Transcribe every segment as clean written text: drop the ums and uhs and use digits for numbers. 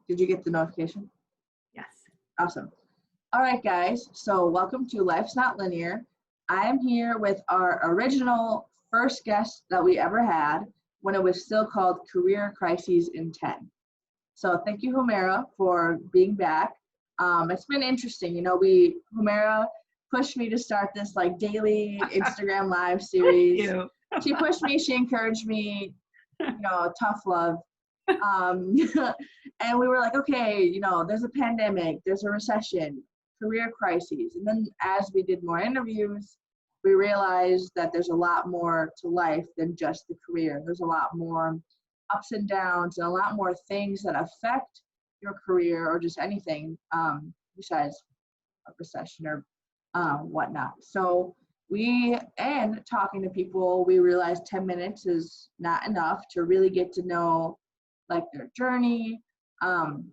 Did you get the notification? Yes. Awesome. All right, guys. So welcome to Life's Not Linear. I am here with our original first guest that we ever had when it was still called Career Crises in 10. So thank you, Humera, for being back. It's been interesting. You know, Humera pushed me to start this like daily Instagram live series. Thank you. She pushed me, she encouraged me, you know, tough love. And we were like, okay, you know, there's a pandemic, there's a recession, career crises. And then as we did more interviews, we realized that there's a lot more to life than just the career. There's a lot more ups and downs and a lot more things that affect your career or just anything besides a recession or whatnot. So talking to people, we realized 10 minutes is not enough to really get to know like their journey,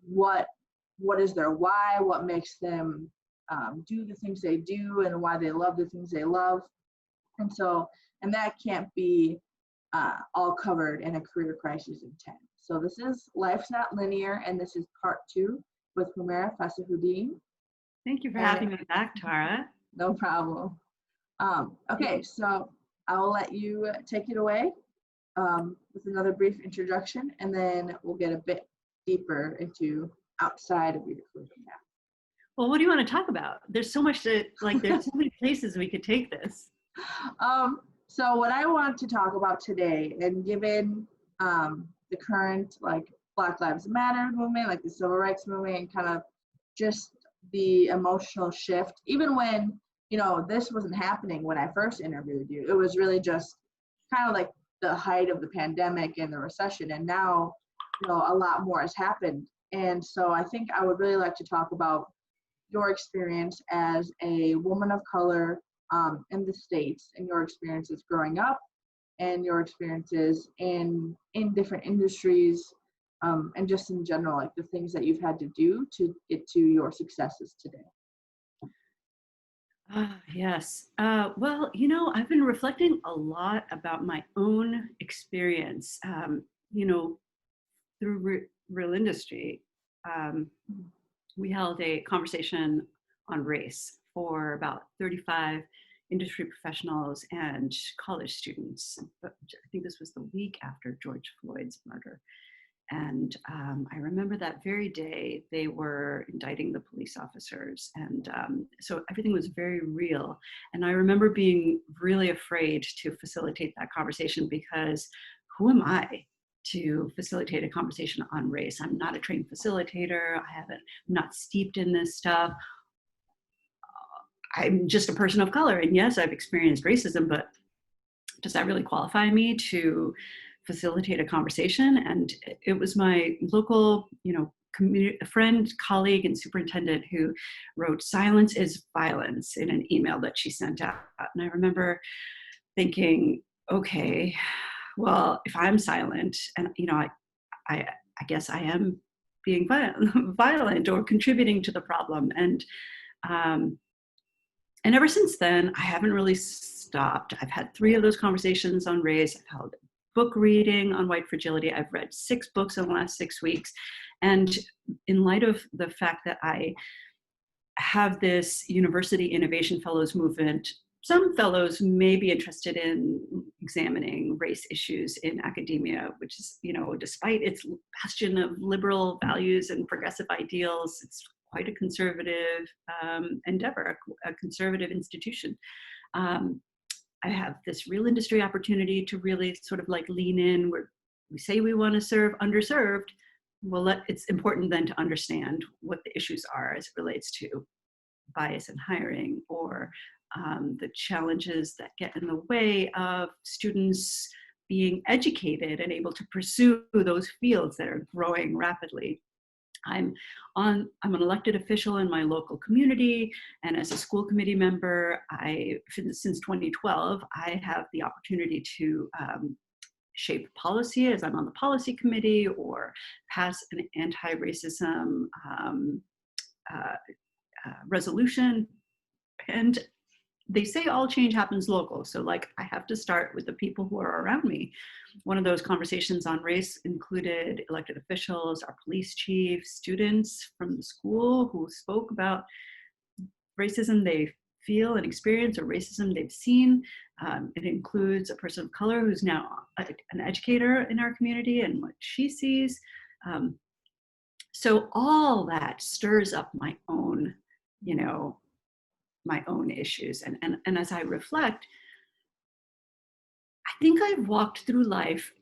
what is their why, what makes them do the things they do and why they love the things they love. And that can't be all covered in a career crisis in 10. So this is Life's Not Linear, and this is part 2 with Humera Fasihuddin. Thank you for having me back, Tara. No problem. Okay, so I will let you take it away with another brief introduction, and then we'll get a bit deeper into outside of your career path. Well, what do you want to talk about? There's so much there's so many places we could take this. So what I want to talk about today, and given the current like Black Lives Matter movement, like the Civil Rights movement, and kind of just the emotional shift, even when, you know, this wasn't happening when I first interviewed you, it was really just kind of like the height of the pandemic and the recession, and now, you know, a lot more has happened. And so I think I would really like to talk about your experience as a woman of color in the States, and your experiences growing up, and your experiences in different industries, and just in general, like the things that you've had to do to get to your successes today. Yes. Well, you know, I've been reflecting a lot about my own experience, you know, through real industry. We held a conversation on race for about 35 industry professionals and college students. I think this was the week after George Floyd's murder. And I remember that very day they were indicting the police officers. And so everything was very real. And I remember being really afraid to facilitate that conversation, because who am I to facilitate a conversation on race? I'm not a trained facilitator. I'm not steeped in this stuff. I'm just a person of color. And yes, I've experienced racism, but does that really qualify me to facilitate a conversation? And it was my local, you know, friend, colleague, and superintendent who wrote "Silence is violence" in an email that she sent out. And I remember thinking, okay, well, if I'm silent, and you know, I guess I am being violent or contributing to the problem. And ever since then, I haven't really stopped. I've had 3 of those conversations on race. I've held book reading on white fragility. I've read 6 books in the last 6 weeks. And in light of the fact that I have this University Innovation Fellows movement, some fellows may be interested in examining race issues in academia, which is, you know, despite its bastion of liberal values and progressive ideals, it's quite a conservative endeavor, a conservative institution. I have this real industry opportunity to really sort of like lean in where we say we want to serve underserved. Well, it's important then to understand what the issues are as it relates to bias in hiring, or the challenges that get in the way of students being educated and able to pursue those fields that are growing rapidly. I'm an elected official in my local community, and as a school committee member, since 2012, I have the opportunity to shape policy as I'm on the policy committee, or pass an anti-racism resolution. And they say all change happens local. So like I have to start with the people who are around me. One of those conversations on race included elected officials, our police chief, students from the school who spoke about racism they feel and experience or racism they've seen. It includes a person of color who's now an educator in our community and what she sees. So all that stirs up my own, my own issues. And as I reflect, I think I've walked through life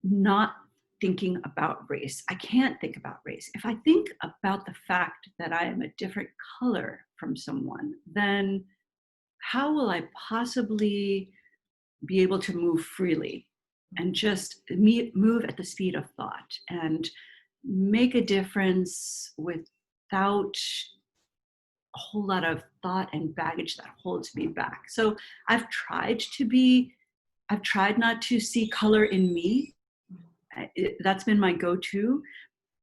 not thinking about race. I can't think about race. If I think about the fact that I am a different color from someone, then how will I possibly be able to move freely and just move at the speed of thought and make a difference without a whole lot of thought and baggage that holds me back? So I've tried not to see color in me. That's been my go-to.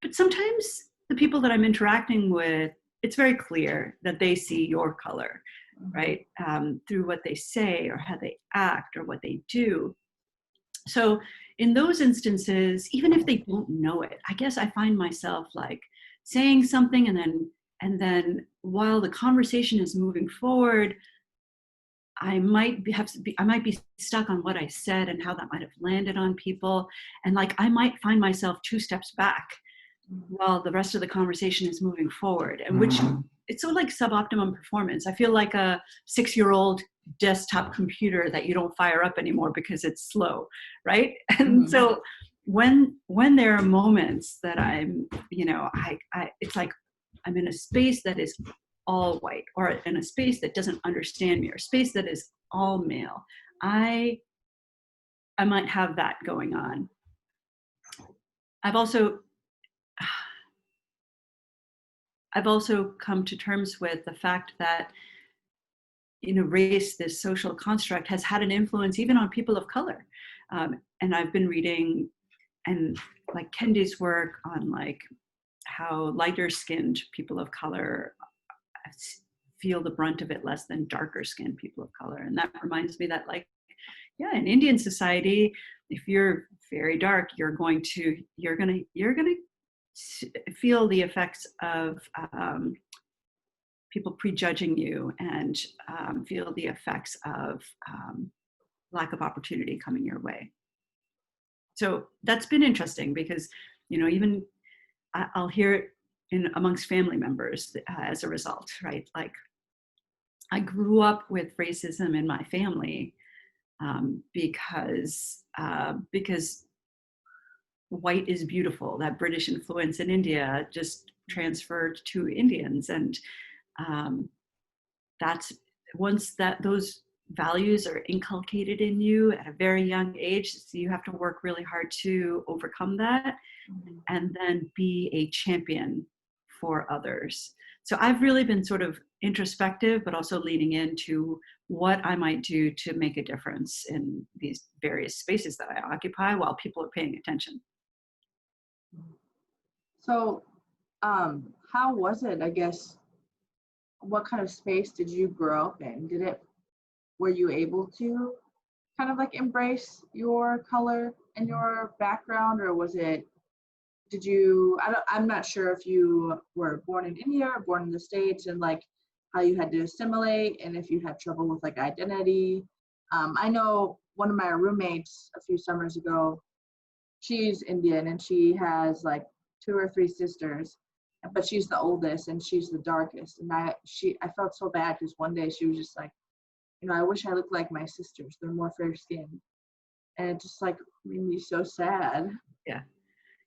But sometimes the people that I'm interacting with, it's very clear that they see your color, right? Through what they say or how they act or what they do. So in those instances, even if they don't know it, I guess I find myself like saying something and then while the conversation is moving forward, I might be stuck on what I said and how that might have landed on people. And like, I might find myself 2 steps back while the rest of the conversation is moving forward. And which it's so like suboptimum performance. I feel like a 6-year-old desktop computer that you don't fire up anymore because it's slow, right? And so when there are moments that I'm, it's like I'm in a space that is all white or in a space that doesn't understand me or a space that is all male, I might have that going on. I've also come to terms with the fact that, race, this social construct, has had an influence even on people of color. And I've been reading and like Kendi's work on like how lighter skinned people of color feel the brunt of it less than darker skinned people of color. And that reminds me that like, yeah, in Indian society, if you're very dark, you're gonna feel the effects of people prejudging you and feel the effects of lack of opportunity coming your way. So that's been interesting because, even I'll hear it amongst family members as a result, right? Like I grew up with racism in my family because white is beautiful. That British influence in India just transferred to Indians, and that's once that those values are inculcated in you at a very young age, so you have to work really hard to overcome that and then be a champion for others. So I've really been sort of introspective, but also leaning into what I might do to make a difference in these various spaces that I occupy while people are paying attention. So how was it, I guess, what kind of space did you grow up in? Were you able to kind of like embrace your color and your background, or I'm not sure if you were born in India or born in the States and like how you had to assimilate and if you had trouble with like identity. I know one of my roommates a few summers ago, she's Indian and she has like 2 or 3 sisters, but she's the oldest and she's the darkest. And I felt so bad because one day she was just like, I wish I looked like my sisters. They're more fair skinned. And it just like made me so sad. Yeah.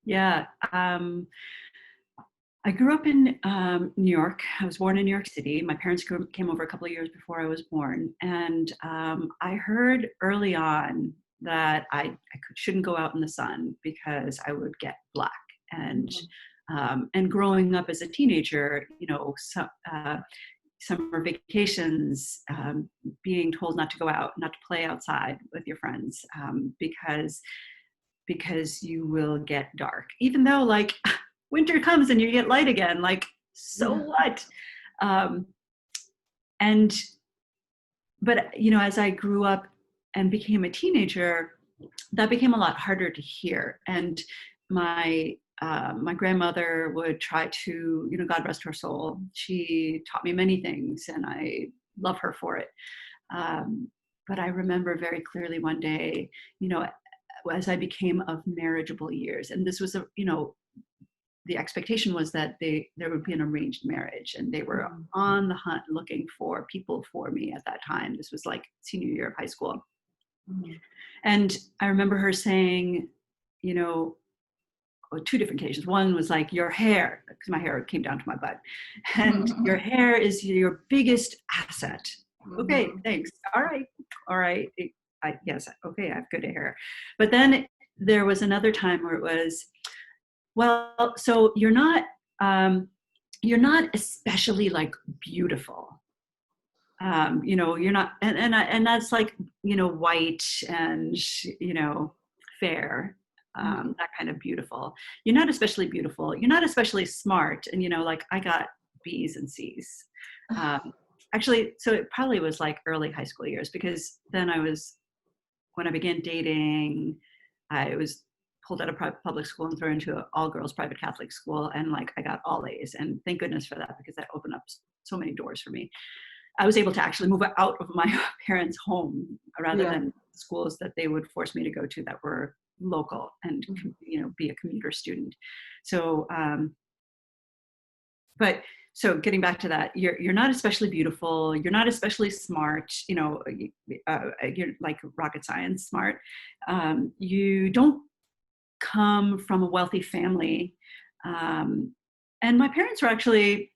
Yeah. I grew up in New York. I was born in New York City. My parents came over a couple of years before I was born. And I heard early on that I shouldn't go out in the sun because I would get black. And growing up as a teenager, summer vacations, being told not to go out, not to play outside with your friends because you will get dark, even though like winter comes and you get light again, like, so what? And but as I grew up and became a teenager, that became a lot harder to hear. And my grandmother would try to, God rest her soul, she taught me many things, and I love her for it. But I remember very clearly one day, as I became of marriageable years, and this was the expectation was that there would be an arranged marriage, and they were on the hunt looking for people for me at that time. This was like senior year of high school. Mm-hmm. And I remember her saying, two different occasions. One was like, your hair, because my hair came down to my butt, and your hair is your biggest asset. Okay, thanks. All right. Yes, okay, I have good hair. But then there was another time where it was, well, so you're not especially like beautiful. You're not, and that's like, white and, fair, that kind of beautiful. You're not especially beautiful. You're not especially smart. And, like I got B's and C's. Actually, so it probably was like early high school years, because then when I began dating, I was pulled out of public school and thrown into an all-girls private Catholic school. And like, I got all A's, and thank goodness for that, because that opened up so many doors for me. I was able to actually move out of my parents' home rather than schools that they would force me to go to that were local and, be a commuter student. So, so getting back to that, you're not especially beautiful. You're not especially smart. You're like rocket science smart. You don't come from a wealthy family. And my parents were actually,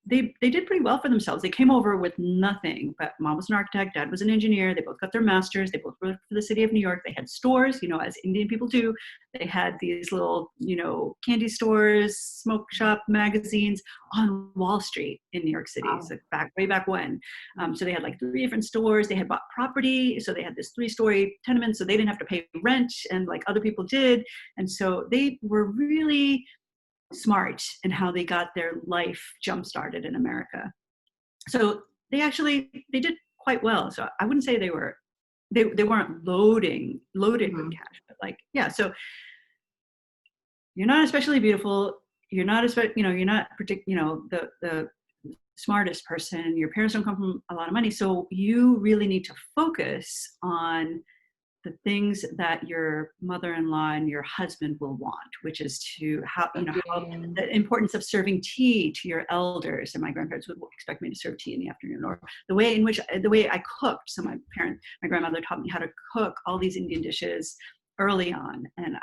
they did pretty well for themselves. They came over with nothing, but mom was an architect, dad was an engineer. They both got their masters. They both worked for the city of New York. They had stores, as Indian people do. They had these little, candy stores, smoke shop, magazines on Wall Street in New York City. Wow. So way back when. So they had like 3 different stores. They had bought property. So they had this 3-story tenement, so they didn't have to pay rent, and like other people did. And so they were really smart in how they got their life jump-started in America. So they did quite well. So I wouldn't say they weren't loaded with cash, but like, so you're not especially beautiful. You're not you're not the smartest person. Your parents don't come from a lot of money. So you really need to focus on the things that your mother-in-law and your husband will want, which is how the importance of serving tea to your elders. And my grandparents would expect me to serve tea in the afternoon, or the way I cooked. So my grandmother taught me how to cook all these Indian dishes early on. And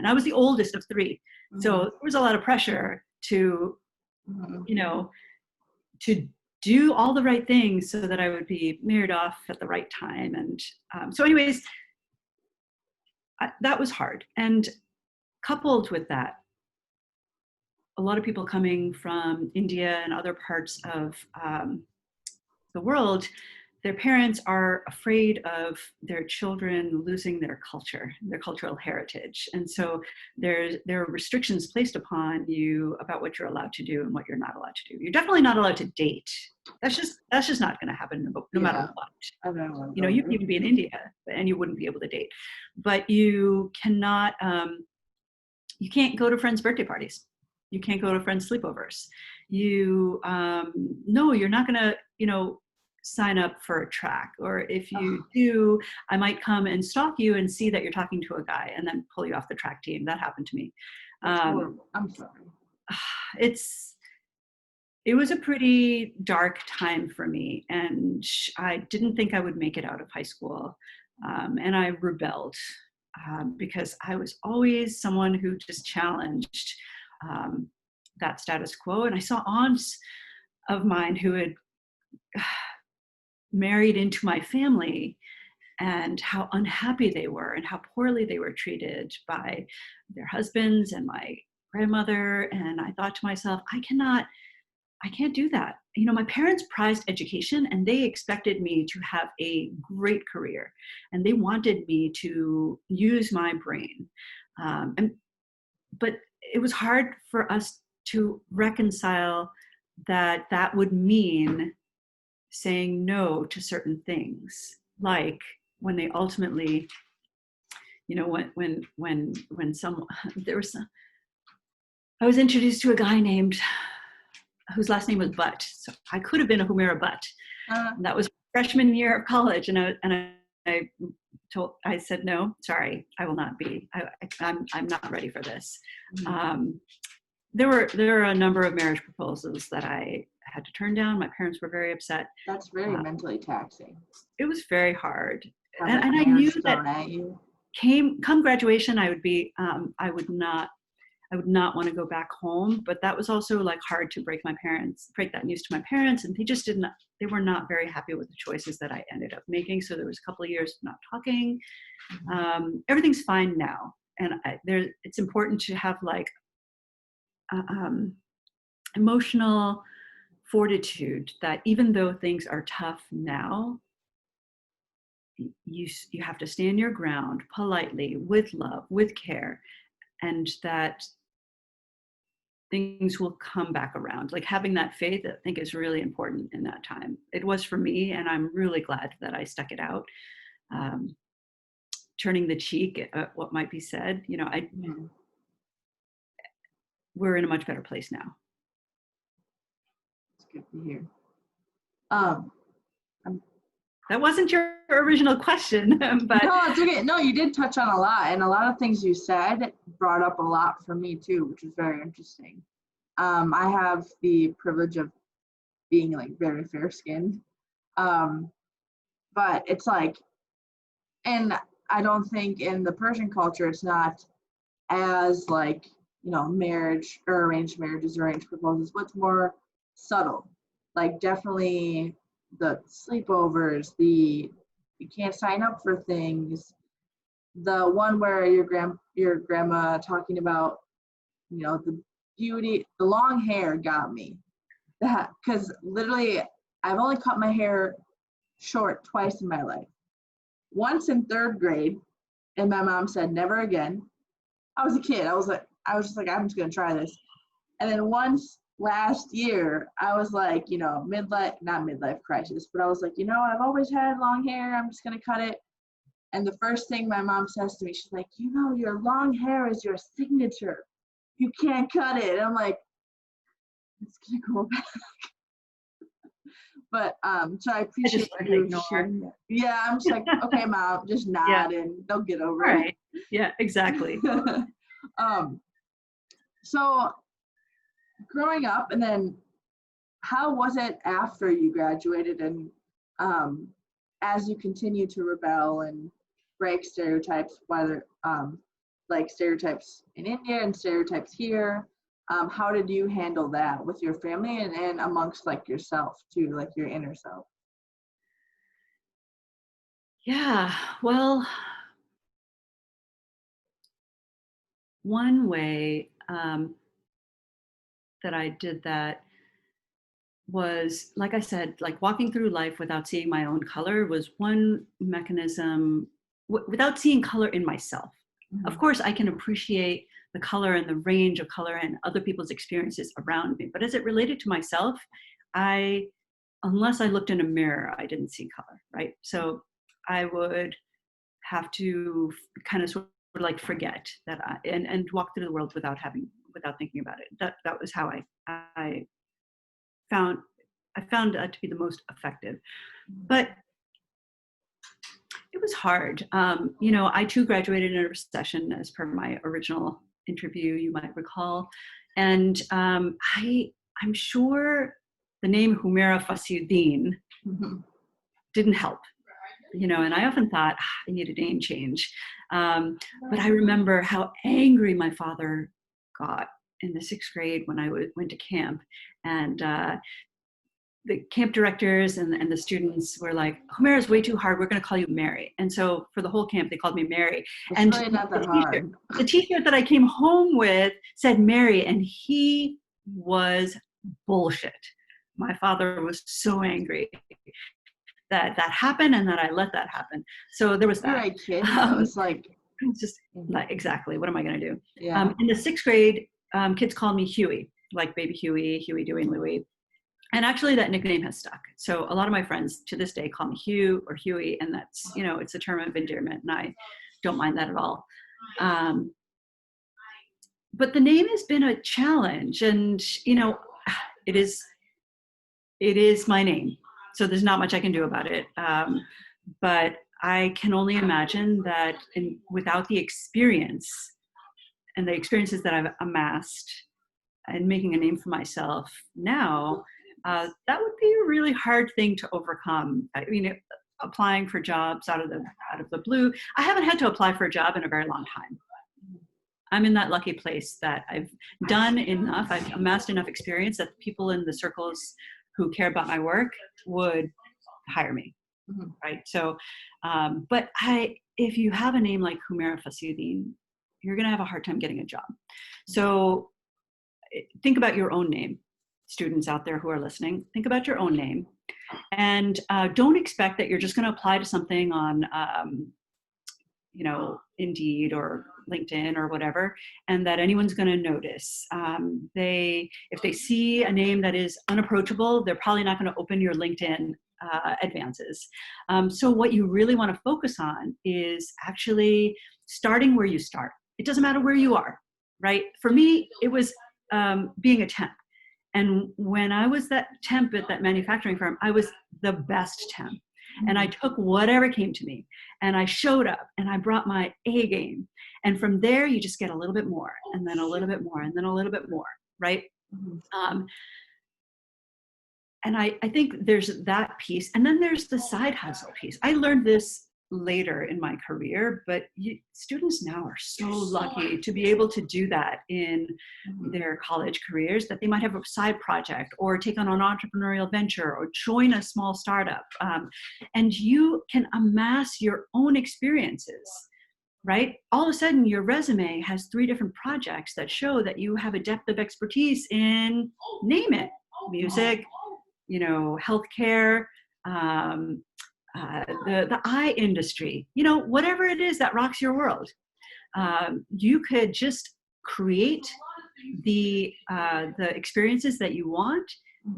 I was the oldest of 3. So there was a lot of pressure to, to do all the right things so that I would be married off at the right time. And so anyways, that was hard. And coupled with that, a lot of people coming from India and other parts of the world, their parents are afraid of their children losing their culture, their cultural heritage. And so there are restrictions placed upon you about what you're allowed to do and what you're not allowed to do. You're definitely not allowed to date. That's just not going to happen no matter what. You can even be in India and you wouldn't be able to date. But you cannot, you can't go to friends' birthday parties. You can't go to friends' sleepovers. You're not going to, sign up for a track, or if you do, I might come and stalk you and see that you're talking to a guy and then pull you off the track team. That happened to me. I'm sorry. It was a pretty dark time for me, and I didn't think I would make it out of high school. And I rebelled because I was always someone who just challenged that status quo. And I saw aunts of mine who had married into my family, and how unhappy they were and how poorly they were treated by their husbands and my grandmother. And I thought to myself, I can't do that. My parents prized education, and they expected me to have a great career, and they wanted me to use my brain. But it was hard for us to reconcile that would mean saying no to certain things, like when they ultimately, you know, when some, there was some, I was introduced to a guy named, whose last name was Butt. So I could have been a Humera Butt. And that was freshman year of college. And I said, no, sorry, I will not be. I'm not ready for this. There were a number of marriage proposals that I had to turn down. My parents were very upset. That's very mentally taxing. It was very hard. Have And I knew that come graduation, I would not want to go back home, but that was also like hard to break that news to my parents. And they were not very happy with the choices that I ended up making. So there was a couple of years of not talking. Everything's fine now. And it's important to have like emotional fortitude that even though things are tough now, you have to stand your ground politely, with love, with care, and that things will come back around. Like having that faith, I think, is really important in that time. It was for me, and I'm really glad that I stuck it out. Turning the cheek at what might be said, you know, we're in a much better place now. It's good to hear. That wasn't your original question, but no, it's okay. No, you did touch on a lot, and a lot of things you said brought up a lot for me too, which is very interesting. I have the privilege of being like very fair-skinned, but it's like, and I don't think in the Persian culture it's not as like, you know, marriage or arranged marriages, arranged proposals, but it's more subtle. Like definitely the sleepovers, you can't sign up for things. The one where your grandma talking about, you know, the long hair got me. That, because literally I've only cut my hair short twice in my life. Once in 3rd grade, and my mom said never again. I was a kid. I was just like, I'm just gonna try this. And then once last year, I was like, you know, not midlife crisis, but I was like, you know, I've always had long hair. I'm just going to cut it. And the first thing my mom says to me, she's like, you know, your long hair is your signature. You can't cut it. And I'm like, it's going to go back. But so I appreciate you sharing that. Yeah, I'm just like, okay, Mom, just nod and they'll get over it. Right. Yeah, exactly. So growing up, and then how was it after you graduated, and as you continue to rebel and break stereotypes, whether like stereotypes in India and stereotypes here, how did you handle that with your family and amongst like yourself too, like your inner self? Yeah, well, one way that I did that was, like I said, like walking through life without seeing my own color was one mechanism, without seeing color in myself. Mm-hmm. Of course, I can appreciate the color and the range of color and other people's experiences around me. But as it related to myself, unless I looked in a mirror, I didn't see color, right? So I would have to kind of sort of like forget that and walk through the world without thinking about it. That was how I found that to be the most effective. But it was hard. You know, I too graduated in a recession as per my original interview, you might recall. And I'm sure the name Humera Fasihuddin didn't help. You know, and I often thought, I need a name change. But I remember how angry my father got in the 6th grade when I went to camp. And the camp directors and the students were like, Humera's way too hard. We're going to call you Mary. And so for the whole camp, they called me Mary. It's and really not that hard. The t-shirt that I came home with said Mary, and he was bullshit. My father was so angry that happened and that I let that happen. So there was that. You're a kid. I was like, just like, exactly. What am I going to do? Yeah. In the 6th grade, kids called me Huey, like baby Huey, Dewey, and Louie. And actually that nickname has stuck. So a lot of my friends to this day call me Hugh or Huey, and that's, you know, it's a term of endearment, and I don't mind that at all. Um, but the name has been a challenge, and, you know, it is my name. So there's not much I can do about it. But I can only imagine that without the experience and the experiences that I've amassed and making a name for myself now, that would be a really hard thing to overcome. I mean, applying for jobs out of the blue. I haven't had to apply for a job in a very long time. I'm in that lucky place that I've done enough, I've amassed enough experience that people in the circles who care about my work would hire me, right? So, but if you have a name like Humera Fasihuddin, you're gonna have a hard time getting a job. So think about your own name. Students out there who are listening, think about your own name, and don't expect that you're just going to apply to something on, you know, Indeed or LinkedIn or whatever, and that anyone's going to notice. If they see a name that is unapproachable, they're probably not going to open your LinkedIn advances. So what you really want to focus on is actually starting where you start. It doesn't matter where you are, right? For me, it was being a temp. And when I was that temp at that manufacturing firm, I was the best temp. And I took whatever came to me, and I showed up, and I brought my A game. And from there, you just get a little bit more, and then a little bit more, and then a little bit more, right? And I think there's that piece. And then there's the side hustle piece. I learned this later in my career, but students now are so lucky to be able to do that in their college careers, that they might have a side project or take on an entrepreneurial venture or join a small startup. And you can amass your own experiences, right? All of a sudden your resume has 3 different projects that show that you have a depth of expertise in, name it, music, you know, healthcare, the eye industry, you know, whatever it is that rocks your world. You could just create the experiences that you want,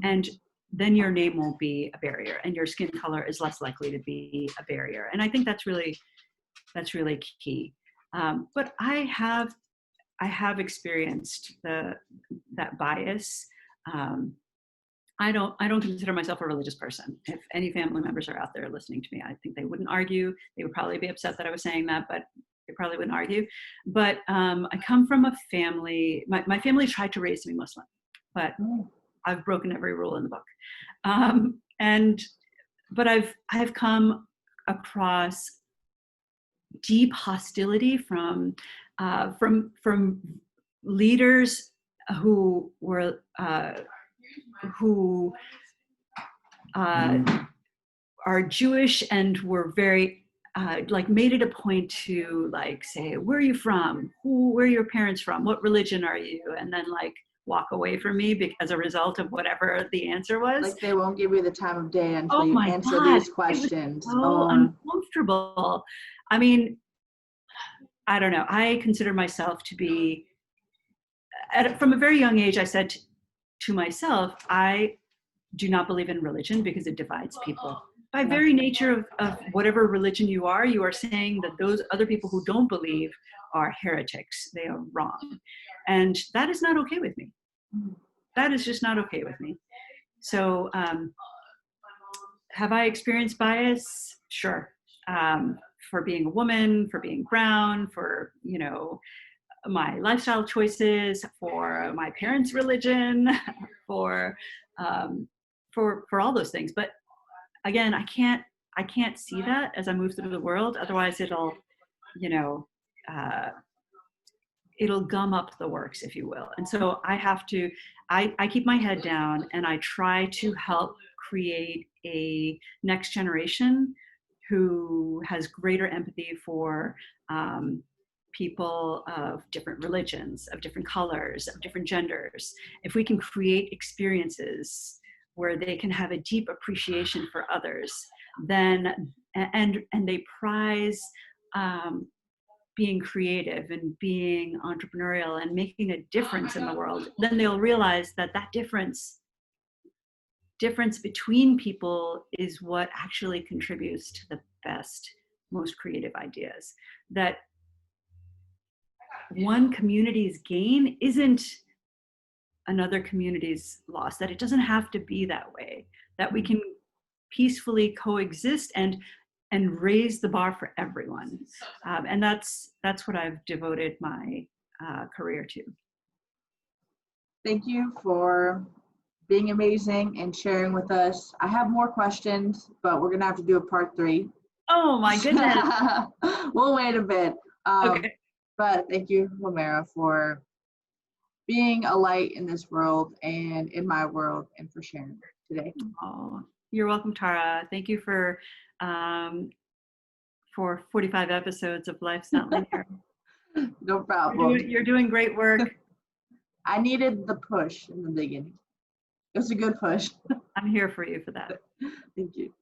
and then your name won't be a barrier, and your skin color is less likely to be a barrier. And I think that's really key. But I have experienced that bias. I don't consider myself a religious person. If any family members are out there listening to me, I think they wouldn't argue. They would probably be upset that I was saying that, but they probably wouldn't argue. But I come from a family, my family tried to raise me Muslim, but I've broken every rule in the book. But I've come across deep hostility from leaders who were who are Jewish and were very like made it a point to like say, where are you from? Where are your parents from? What religion are you? And then like walk away from me as a result of whatever the answer was. Like they won't give you the time of day until you answer these questions. It was so uncomfortable. I mean, I don't know. I consider myself to be, from a very young age, I said to myself, I do not believe in religion because it divides people. By very nature of whatever religion you are saying that those other people who don't believe are heretics. They are wrong. And that is not okay with me. That is just not okay with me. So have I experienced bias? Sure. For being a woman, for being brown, for, you know, my lifestyle choices, for my parents' religion, for all those things. But again, I can't see that as I move through the world. Otherwise, it'll, you know, it'll gum up the works, if you will. And so I keep my head down, and I try to help create a next generation who has greater empathy for people of different religions, of different colors, of different genders. If we can create experiences where they can have a deep appreciation for others, then and they prize being creative and being entrepreneurial and making a difference in the world, then they'll realize that difference difference between people is what actually contributes to the best, most creative ideas. That one community's gain isn't another community's loss, that it doesn't have to be that way, that we can peacefully coexist and raise the bar for everyone. And that's what I've devoted my career to. Thank you for being amazing and sharing with us. I have more questions, but we're gonna have to do a part 3. Oh my goodness. We'll wait a bit. Okay. But thank you, Humera, for being a light in this world and in my world, and for sharing today. Oh, you're welcome, Tara. Thank you for 45 episodes of Life's Not Linear. No problem. You're doing great work. I needed the push in the beginning. It was a good push. I'm here for you for that. Thank you.